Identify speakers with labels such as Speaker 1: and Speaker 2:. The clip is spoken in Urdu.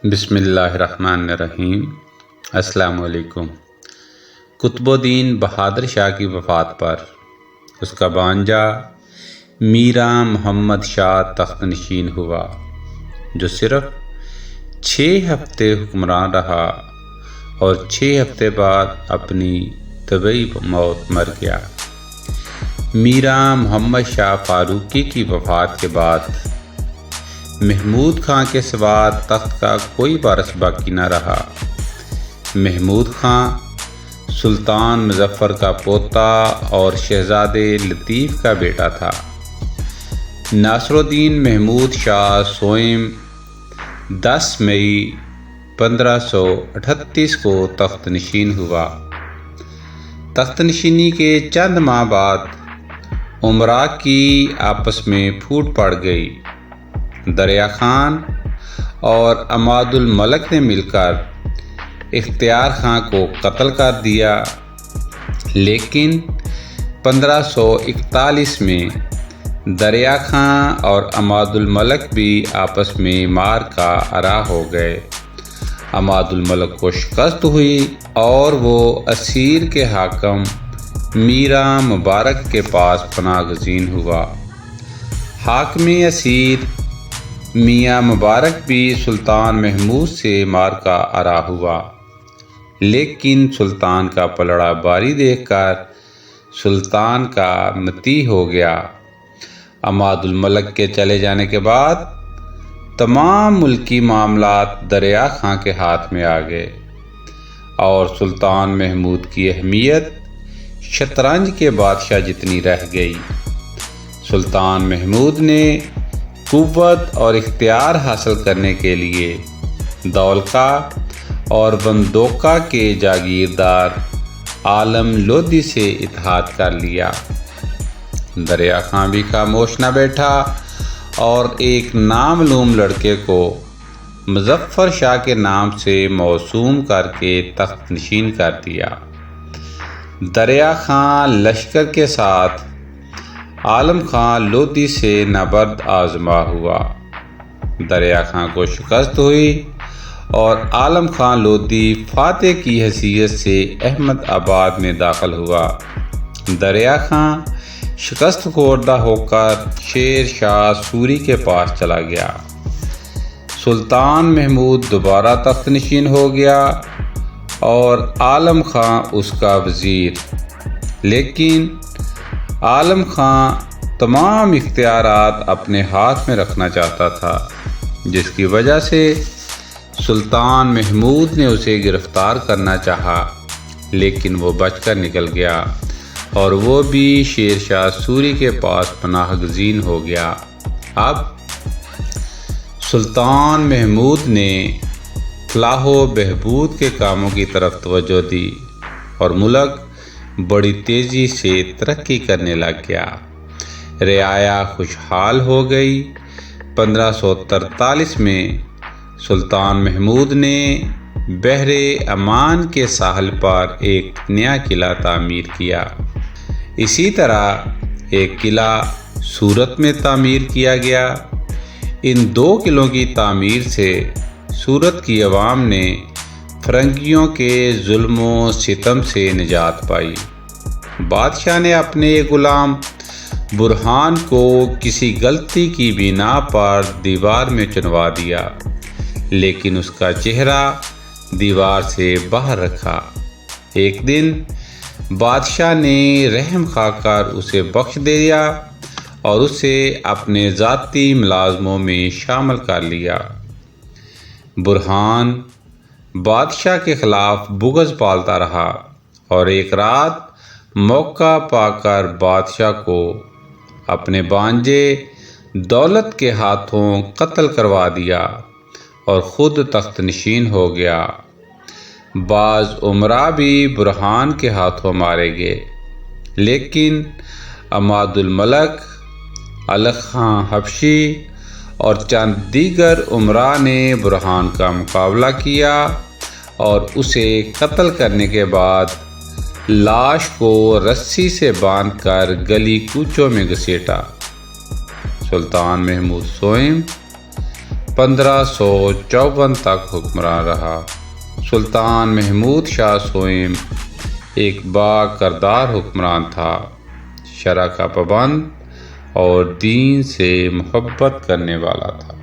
Speaker 1: بسم اللہ الرحمن الرحیم۔ السلام علیکم۔ قطب الدین بہادر شاہ کی وفات پر اس کا بھانجا میراں محمد شاہ تخت نشین ہوا، جو صرف 6 ہفتے حکمران رہا اور 6 ہفتے بعد اپنی طبعی موت مر گیا۔ میراں محمد شاہ فاروقی کی وفات کے بعد محمود خان کے سوا تخت کا کوئی وارث باقی نہ رہا۔ محمود خان سلطان مظفر کا پوتا اور شہزادے لطیف کا بیٹا تھا۔ ناصر الدین محمود شاہ سوئم 10 مئی 1538 کو تخت نشین ہوا۔ تخت نشینی کے چند ماہ بعد امراء کی آپس میں پھوٹ پڑ گئی۔ دریا خان اور عماد الملک نے مل کر اختیار خان کو قتل کر دیا، لیکن 1541 میں دریا خان اور عماد الملک بھی آپس میں مار کا آراء ہو گئے۔ عماد الملک کو شکست ہوئی اور وہ اسیر کے حاکم میراں مبارک کے پاس پناہ گزین ہوا۔ حاکم اسیر میاں مبارک بھی سلطان محمود سے مار کا آراء ہوا، لیکن سلطان کا پلڑا باری دیکھ کر سلطان کا مطیع ہو گیا۔ عماد الملک کے چلے جانے کے بعد تمام ملکی معاملات دریا خان کے ہاتھ میں آ گئے اور سلطان محمود کی اہمیت شطرنج کے بادشاہ جتنی رہ گئی۔ سلطان محمود نے قوت اور اختیار حاصل کرنے کے لیے دولقا اور بندوقہ کے جاگیردار عالم لودھی سے اتحاد کر لیا۔ دریا خان بھی خاموش نہ بیٹھا اور ایک نامعلوم لڑکے کو مظفر شاہ کے نام سے موسوم کر کے تخت نشین کر دیا۔ دریا خان لشکر کے ساتھ عالم خان لودھی سے نبرد آزما ہوا۔ دریا خان کو شکست ہوئی اور عالم خان لودھی فاتح کی حیثیت سے احمد آباد میں داخل ہوا۔ دریا خان شکست خوردہ ہو کر شیر شاہ سوری کے پاس چلا گیا۔ سلطان محمود دوبارہ تخت نشین ہو گیا اور عالم خان اس کا وزیر، لیکن عالم خان تمام اختیارات اپنے ہاتھ میں رکھنا چاہتا تھا، جس کی وجہ سے سلطان محمود نے اسے گرفتار کرنا چاہا، لیکن وہ بچ کر نکل گیا اور وہ بھی شیر شاہ سوری کے پاس پناہ گزین ہو گیا۔ اب سلطان محمود نے فلاح و بہبود کے کاموں کی طرف توجہ دی اور ملک بڑی تیزی سے ترقی کرنے لگ گیا۔ رعایا خوشحال ہو گئی۔ 1543 میں سلطان محمود نے بحر عمان کے ساحل پر ایک نیا قلعہ تعمیر کیا۔ اسی طرح ایک قلعہ سورت میں تعمیر کیا گیا۔ ان 2 قلعوں کی تعمیر سے سورت کی عوام نے فرنگیوں کے ظلم و ستم سے نجات پائی۔ بادشاہ نے اپنے غلام برہان کو کسی غلطی کی بنا پر دیوار میں چنوا دیا، لیکن اس کا چہرہ دیوار سے باہر رکھا۔ ایک دن بادشاہ نے رحم کھا کر اسے بخش دیا اور اسے اپنے ذاتی ملازموں میں شامل کر لیا۔ برہان بادشاہ کے خلاف بغض پالتا رہا اور ایک رات موقع پا کر بادشاہ کو اپنے بھانجے دولت کے ہاتھوں قتل کروا دیا اور خود تخت نشین ہو گیا۔ بعض امراء بھی برہان کے ہاتھوں مارے گئے، لیکن عماد الملک، الغ خان حبشی اور چند دیگر امراء نے برہان کا مقابلہ کیا اور اسے قتل کرنے کے بعد لاش کو رسی سے باندھ کر گلی کوچوں میں گھسیٹا۔ سلطان محمود سوئم 1554 تک حکمران رہا۔ سلطان محمود شاہ سوئم ایک با کردار حکمران تھا، شرع کا پابند اور دین سے محبت کرنے والا تھا۔